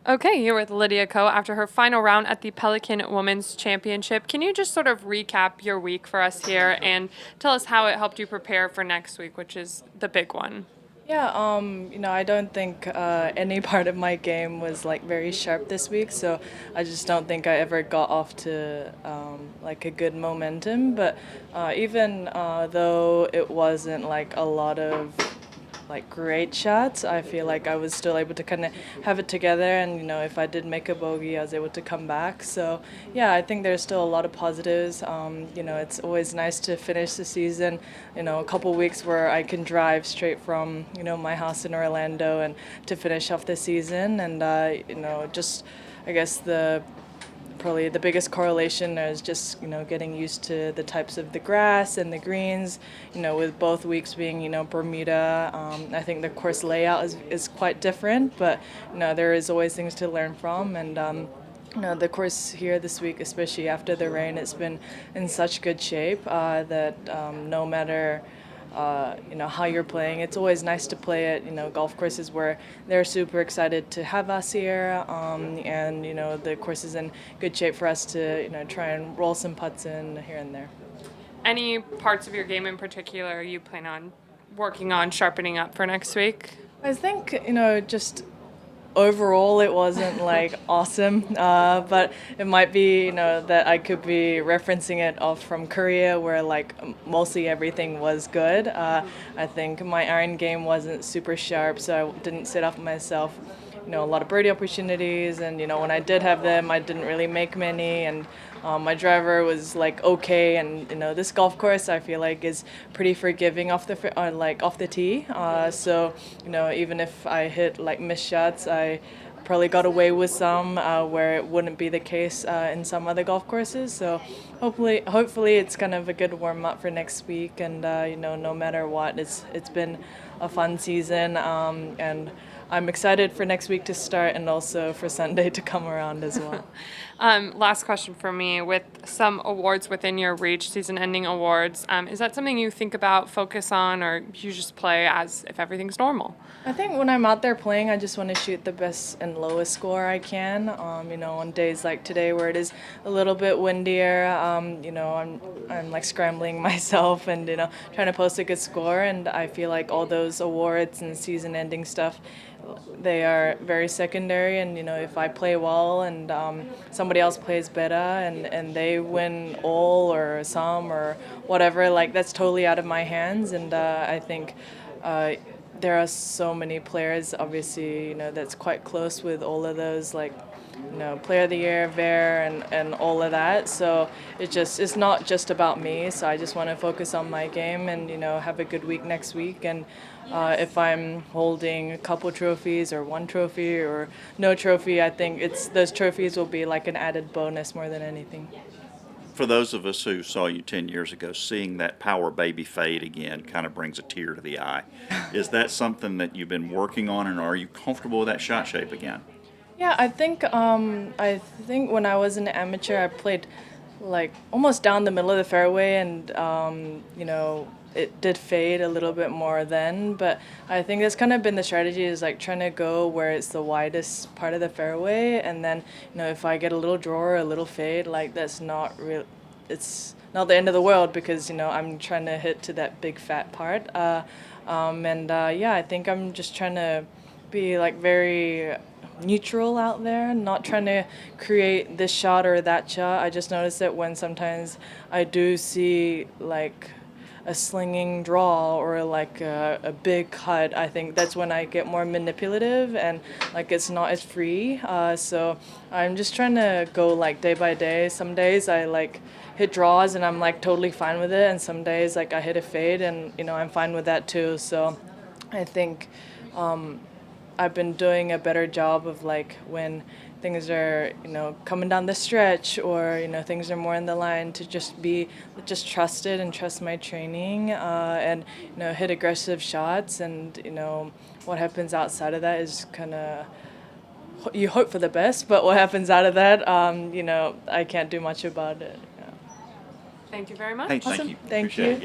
Okay, here with Lydia Ko after her final round at the Pelican Women's Championship. Can you just sort of recap your week for us here and tell us how it helped you prepare for next week, which is the big one? Yeah, I don't think any part of my game was like very sharp this week, so I just don't think I ever got off to like a good momentum. But even though it wasn't like a lot of like great shots, I feel like I was still able to kind of have it together. And if I did make a bogey, I was able to come back. So yeah, I think there's still a lot of positives. It's always nice to finish the season. A couple weeks where I can drive straight from my house in Orlando and to finish off the season. And just I guess the probably the biggest correlation is just getting used to the types of the grass and the greens, with both weeks being Bermuda. I think the course layout is quite different, but there is always things to learn from. And the course here this week, especially after the rain, it's been in such good shape that no matter how you're playing. It's always nice to play at, golf courses where they're super excited to have us here, and, the course is in good shape for us to, try and roll some putts in here and there. Any parts of your game in particular you plan on working on sharpening up for next week? I think, just overall it wasn't like awesome, but it might be that I could be referencing it off from Korea where like mostly everything was good. I think my iron game wasn't super sharp, so I didn't set up myself a lot of birdie opportunities, and when I did have them I didn't really make many. And my driver was like okay, and this golf course I feel like is pretty forgiving off off the tee. So even if I hit like missed shots, I probably got away with some where it wouldn't be the case in some other golf courses. So hopefully it's kind of a good warm up for next week. And no matter what, it's been a fun season, and I'm excited for next week to start and also for Sunday to come around as well. Last question for me. With some awards within your reach, season-ending awards, is that something you think about, focus on, or you just play as if everything's normal? I think when I'm out there playing, I just want to shoot the best and lowest score I can. On days like today where it is a little bit windier, I'm like scrambling myself and trying to post a good score. And I feel like all those awards and season-ending stuff, they are very secondary. And if I play well and somebody else plays better and they win all or some or whatever, like that's totally out of my hands. And I think. There are so many players, obviously, that's quite close with all of those, like, player of the year, VAR, and all of that. So it's not just about me. So I just want to focus on my game and, have a good week next week. And if I'm holding a couple trophies or one trophy or no trophy, I think those trophies will be like an added bonus more than anything. For those of us who saw you 10 years ago, seeing that power baby fade again kind of brings a tear to the eye. Is that something that you've been working on, and are you comfortable with that shot shape again? Yeah, I think when I was an amateur, I played like almost down the middle of the fairway, and it did fade a little bit more then. But I think that's kind of been the strategy, is like trying to go where it's the widest part of the fairway, and then if I get a little draw or a little fade, like that's not real. It's not the end of the world because I'm trying to hit to that big fat part. Yeah, I think I'm just trying to be like very neutral out there, not trying to create this shot or that shot. I just notice that when sometimes I do see like a slinging draw or like a big cut, I think that's when I get more manipulative and like it's not as free. So I'm just trying to go like day by day. Some days I like hit draws and I'm like totally fine with it, and some days like I hit a fade and I'm fine with that too. So I think I've been doing a better job of like when things are coming down the stretch or things are more in the line to just trust it and trust my training, and hit aggressive shots. And what happens outside of that is kind of, you hope for the best, but what happens out of that, I can't do much about it. Yeah. Thank you very much. Hey, thank Awesome. you. Thank Appreciate it. you. Yeah.